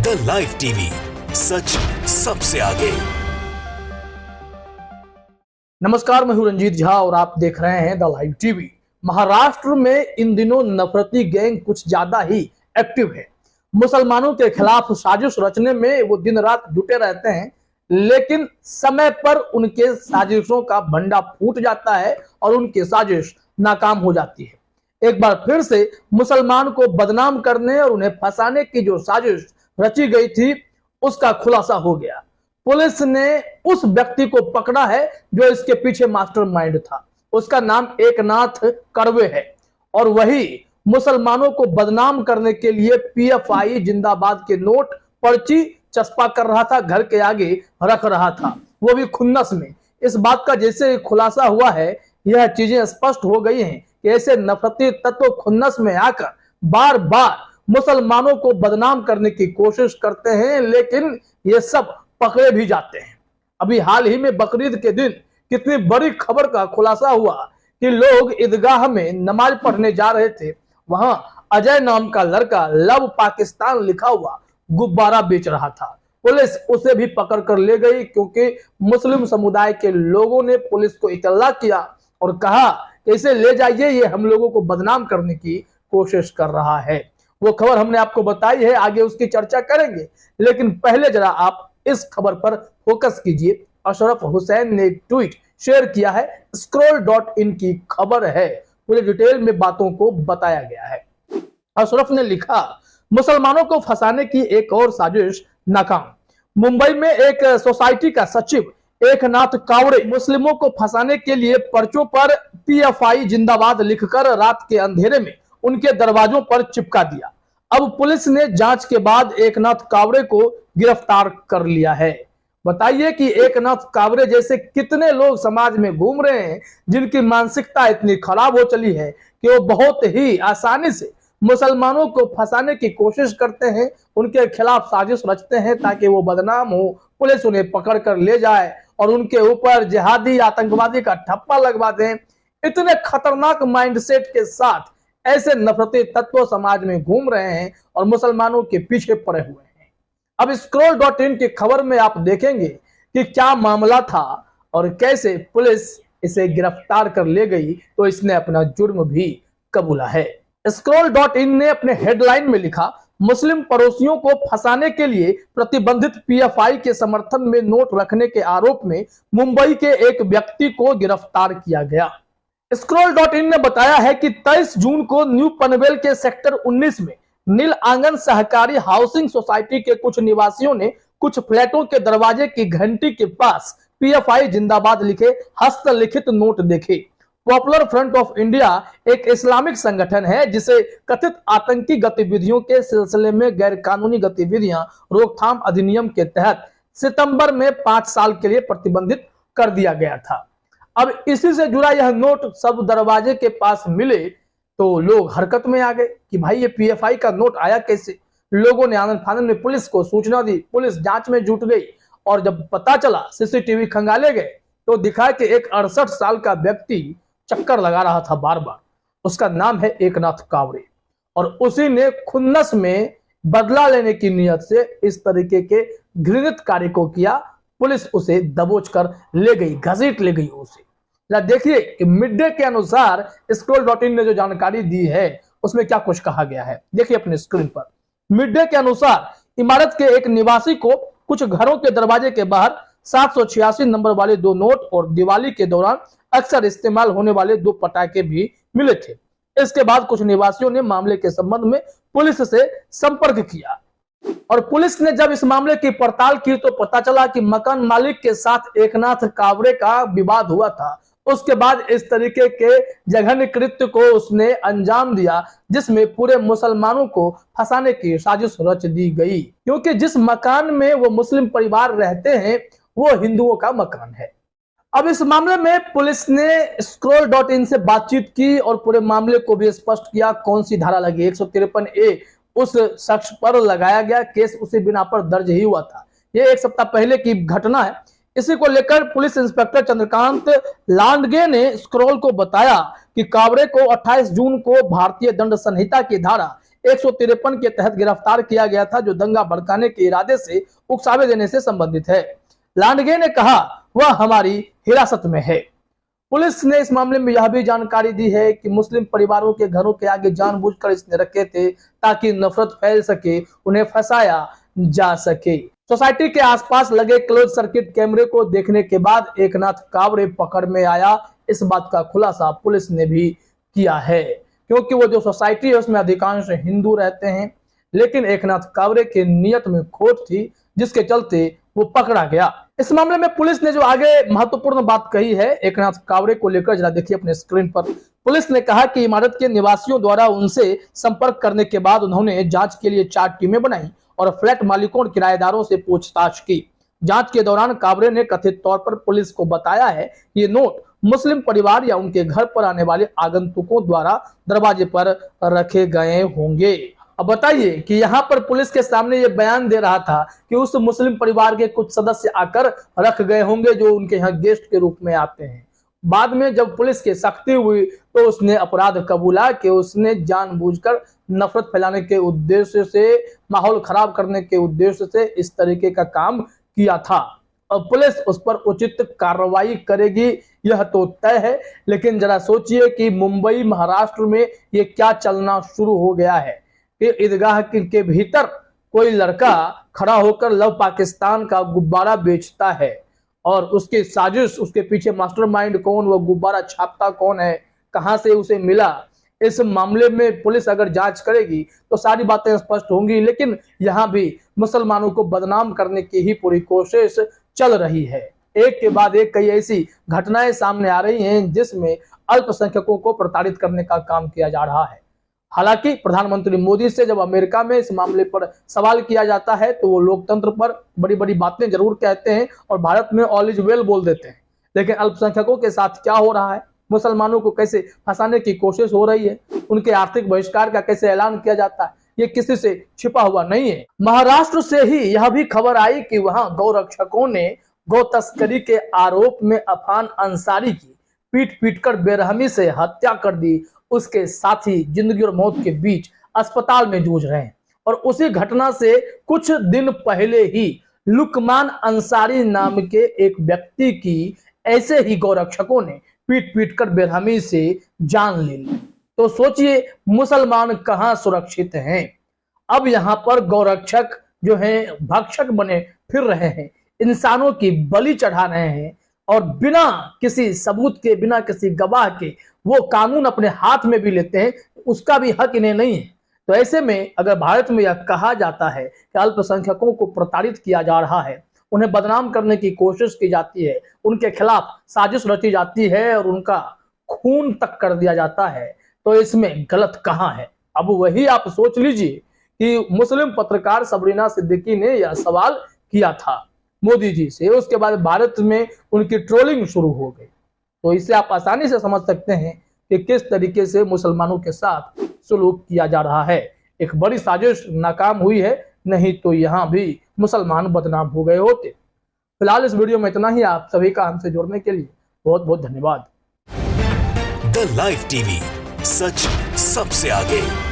The live TV, सच सबसे आगे। नमस्कार, मैं हूं रंजीत झा और आप देख रहे हैं द लाइव टीवी। महाराष्ट्र में इन दिनों नफरती गैंग कुछ ज्यादा ही एक्टिव है। मुसलमानों के खिलाफ साजिश रचने में वो दिन रात जुटे रहते हैं, लेकिन समय पर उनके साजिशों का भंडा फूट जाता है और उनकी साजिश नाकाम हो जाती है। एक बार फिर से मुसलमान को बदनाम करने और उन्हें फंसाने की जो साजिश रची गई थी, उसका खुलासा हो गया। पुलिस ने उस व्यक्ति को पकड़ा है जो इसके पीछे मास्टरमाइंड था। उसका नाम एकनाथ कर्वे है और वही मुसलमानों को बदनाम करने के लिए पीएफआई जिंदाबाद के नोट, पर्ची चस्पा कर रहा था, घर के आगे रख रहा था, वो भी खुन्नस में। इस बात का जैसे खुलासा हुआ है, यह चीजें स्पष्ट हो गई हैं कि ऐसे नफरती तत्व खुन्नस में आकर बार बार मुसलमानों को बदनाम करने की कोशिश करते हैं, लेकिन ये सब पकड़े भी जाते हैं। अभी हाल ही में बकरीद के दिन कितनी बड़ी खबर का खुलासा हुआ कि लोग ईदगाह में नमाज पढ़ने जा रहे थे, वहां अजय नाम का लड़का लव पाकिस्तान लिखा हुआ गुब्बारा बेच रहा था। पुलिस उसे भी पकड़ कर ले गई क्योंकि मुस्लिम समुदाय के लोगों ने पुलिस को इत्तला किया और कहा कि इसे ले जाइए, ये हम लोगों को बदनाम करने की कोशिश कर रहा है। वो खबर हमने आपको बताई है, आगे उसकी चर्चा करेंगे, लेकिन पहले जरा आप इस खबर पर फोकस कीजिए। अशरफ हुसैन ने ट्वीट शेयर किया है, scroll.in की खबर है, पूरे डिटेल में बातों को बताया गया है। अशरफ ने लिखा, मुसलमानों को फंसाने की एक और साजिश नाकाम। मुंबई में एक सोसाइटी का सचिव एकनाथ कावड़े मुस्लिमों को फंसाने के लिए पर्चों पर पीएफआई जिंदाबाद लिखकर रात के अंधेरे में उनके दरवाजों पर चिपका दिया। अब पुलिस ने जांच के बाद एकनाथ कावड़े को गिरफ्तार कर लिया है। बताइए कि एकनाथ कावड़े जैसे कितने लोग समाज में घूम रहे हैं जिनकी मानसिकता इतनी खराब हो चली है कि वो बहुत ही आसानी से मुसलमानों को फंसाने की कोशिश करते हैं, उनके खिलाफ साजिश रचते हैं ताकि वो बदनाम हो, पुलिस उन्हें पकड़ कर ले जाए और उनके ऊपर जिहादी आतंकवादी का ठप्पा लगवा दें। इतने खतरनाक माइंडसेट के साथ ऐसे नफरती तत्व समाज में घूम रहे हैं और मुसलमानों के पीछे पड़े हुए हैं। अब scroll.in की खबर में आप देखेंगे कि क्या मामला था और कैसे पुलिस इसे गिरफ्तार कर ले गई, तो इसने अपना जुर्म भी कबूला है। scroll.in ने अपने हेडलाइन में लिखा, मुस्लिम पड़ोसियों को फंसाने के लिए प्रतिबंधित पीएफआई के समर्थन में नोट रखने के आरोप में मुंबई के एक व्यक्ति को गिरफ्तार किया गया। scroll.in ने बताया है कि 23 जून को न्यू पनवेल के सेक्टर 19 में नील आंगन सहकारी हाउसिंग सोसाइटी के कुछ निवासियों ने कुछ फ्लैटों के दरवाजे की घंटी के पास पीएफआई जिंदाबाद लिखे हस्तलिखित नोट देखे। पॉपुलर फ्रंट ऑफ इंडिया एक इस्लामिक संगठन है जिसे कथित आतंकी गतिविधियों के सिलसिले में गैर कानूनी गतिविधियां रोकथाम अधिनियम के तहत सितंबर में 5 साल के लिए प्रतिबंधित कर दिया गया था। अब इसी से जुड़ा यह नोट सब दरवाजे के पास मिले तो लोग हरकत में आ गए कि भाई ये पीएफआई का नोट आया कैसे। लोगों ने आनन फानन में पुलिस को सूचना दी, पुलिस जांच में जुट गई और जब पता चला, सीसीटीवी खंगाले गए तो दिखा कि एक 68 साल का व्यक्ति चक्कर लगा रहा था बार बार। उसका नाम है एकनाथ कावड़े और उसी ने खुन्नस में बदला लेने की नियत से इस तरीके के घृणित कार्य को किया। पुलिस उसे दबोच कर ले गई, घसीट ले गई उसे। देखिए कि मिड डे के अनुसार scroll.in ने जो जानकारी दी है उसमें क्या कुछ कहा गया है, देखिए अपने स्क्रीन पर। मिड डे के अनुसार इमारत के एक निवासी को कुछ घरों के दरवाजे के बाहर 786 नंबर वाले 2 नोट और दिवाली के दौरान अक्सर इस्तेमाल होने वाले 2 पटाखे भी मिले थे। इसके बाद कुछ निवासियों ने मामले के संबंध में पुलिस से संपर्क किया और पुलिस ने जब इस मामले की पड़ताल की तो पता चला कि मकान मालिक के साथ एकनाथ कावड़े का विवाद हुआ था। उसके बाद इस तरीके के जघन्य कृत्य को उसने अंजाम दिया जिसमें पूरे मुसलमानों को फंसाने की साजिश रच दी गई, क्योंकि जिस मकान में वो मुस्लिम परिवार रहते हैं वो हिंदुओं का मकान है। अब इस मामले में पुलिस ने scroll.in से बातचीत की और पूरे मामले को भी स्पष्ट किया। कौन सी धारा लगी, 153A उस शख्स पर लगाया गया। केस उसी बिना पर दर्ज ही हुआ था। ये 1 सप्ताह पहले की घटना है। इसी को लेकर पुलिस इंस्पेक्टर चंद्रकांत लांडगे ने स्क्रॉल को बताया कि कावड़े को 28 जून को भारतीय दंड संहिता की धारा 153 के तहत गिरफ्तार किया गया था, जो दंगा भड़काने के इरादे से उकसावे देने से संबंधित है। लांडगे ने कहा वह हमारी हिरासत में है। पुलिस ने इस मामले में यह भी जानकारी दी है कि मुस्लिम परिवारों के घरों के आगे जानबूझकर इसने रखे थे ताकि नफरत फैल सके, उन्हें फंसाया जा सके। सोसाइटी के आसपास लगे क्लोज सर्किट कैमरे को देखने के बाद एकनाथ कावरे पकड़ में आया। इस बात का खुलासा पुलिस ने भी किया है, क्योंकि वो जो सोसाइटी है उसमें अधिकांश हिंदू रहते हैं, लेकिन एकनाथ कावरे के नियत में खोट थी, जिसके चलते वो पकड़ा गया। इस मामले में पुलिस ने जो आगे महत्वपूर्ण बात कही है एकनाथ कावरे को लेकर, जरा देखिए अपने स्क्रीन पर। पुलिस ने कहा कि इमारत के निवासियों द्वारा उनसे संपर्क करने के बाद उन्होंने जांच के लिए 4 टीमें बनाई और फ्लैट मालिकों और किराएदारों से पूछताछ की। जांच के दौरान कावरे ने कथित तौर पर पुलिस को बताया है कि ये नोट मुस्लिम परिवार या उनके घर पर आने वाले आगंतुकों द्वारा दरवाजे पर रखे गए होंगे। अब बताइए कि यहाँ पर पुलिस के सामने ये बयान दे रहा था कि उस मुस्लिम परिवार के कुछ सदस्य आकर रख गए होंगे, जो उनके यहाँ गेस्ट के रूप में आते हैं। बाद में जब पुलिस की सख्ती हुई तो उसने अपराध कबूला कि उसने जानबूझकर नफरत फैलाने के उद्देश्य से, माहौल खराब करने के उद्देश्य से इस तरीके का काम किया था। अब पुलिस उस पर उचित कार्रवाई करेगी, यह तो तय है। लेकिन जरा सोचिए कि मुंबई महाराष्ट्र में ये क्या चलना शुरू हो गया है कि ईदगाह के भीतर कोई लड़का खड़ा होकर लव पाकिस्तान का गुब्बारा बेचता है और उसकी साजिश, उसके पीछे मास्टरमाइंड कौन, वो गुब्बारा छापता कौन है, कहां से उसे मिला, इस मामले में पुलिस अगर जांच करेगी तो सारी बातें स्पष्ट होंगी। लेकिन यहाँ भी मुसलमानों को बदनाम करने की ही पूरी कोशिश चल रही है। एक के बाद एक कई ऐसी घटनाएं सामने आ रही हैं जिसमें अल्पसंख्यकों को प्रताड़ित करने का काम किया जा रहा है। हालांकि प्रधानमंत्री मोदी से जब अमेरिका में इस मामले पर सवाल किया जाता है तो वो लोकतंत्र पर बड़ी बड़ी बातें जरूर कहते हैं और भारत में ऑल इज वेल बोल देते हैं, लेकिन अल्पसंख्यकों के साथ क्या हो रहा है, मुसलमानों को कैसे फंसाने की कोशिश हो रही है, उनके आर्थिक बहिष्कार का कैसे ऐलान किया जाता है, ये किसी से छिपा हुआ नहीं है। महाराष्ट्र से ही यह भी खबर आई कि वहां गौरक्षकों ने गौ तस्करी के आरोप में अफान अंसारी की पीट पीटकर बेरहमी से हत्या कर दी। उसके साथी जिंदगी और मौत के बीच अस्पताल में जूझ रहे हैं और उसी घटना से कुछ दिन पहले ही लुकमान अंसारी नाम के एक व्यक्ति की ऐसे ही गौरक्षकों ने पीट पीटकर बेरहमी से जान ले ली। तो सोचिए मुसलमान कहां सुरक्षित हैं। अब यहां पर गौरक्षक जो हैं भक्षक बने फिर रहे हैं, इंसानों की बलि चढ़ा रहे हैं और बिना किसी सबूत के, बिना किसी गवाह के वो कानून अपने हाथ में भी लेते हैं, उसका भी हक इन्हें नहीं है। तो ऐसे में अगर भारत में यह कहा जाता है कि अल्पसंख्यकों को प्रताड़ित किया जा रहा है, उन्हें बदनाम करने की कोशिश की जाती है, उनके खिलाफ साजिश रची जाती है और उनका खून तक कर दिया जाता है, तो इसमें गलत कहां है। अब वही आप सोच लीजिए कि मुस्लिम पत्रकार सबरीना सिद्दीकी ने यह सवाल किया था मोदी जी से, उसके बाद भारत में उनकी ट्रोलिंग शुरू हो गई। तो इससे आप आसानी से समझ सकते हैं कि किस तरीके से मुसलमानों के साथ सलूक किया जा रहा है। एक बड़ी साजिश नाकाम हुई है, नहीं तो यहाँ भी मुसलमान बदनाम हो गए होते। फिलहाल इस वीडियो में इतना ही। आप सभी का हमसे जुड़ने के लिए बहुत बहुत धन्यवाद। द लाइव टीवी, सच सबसे आगे।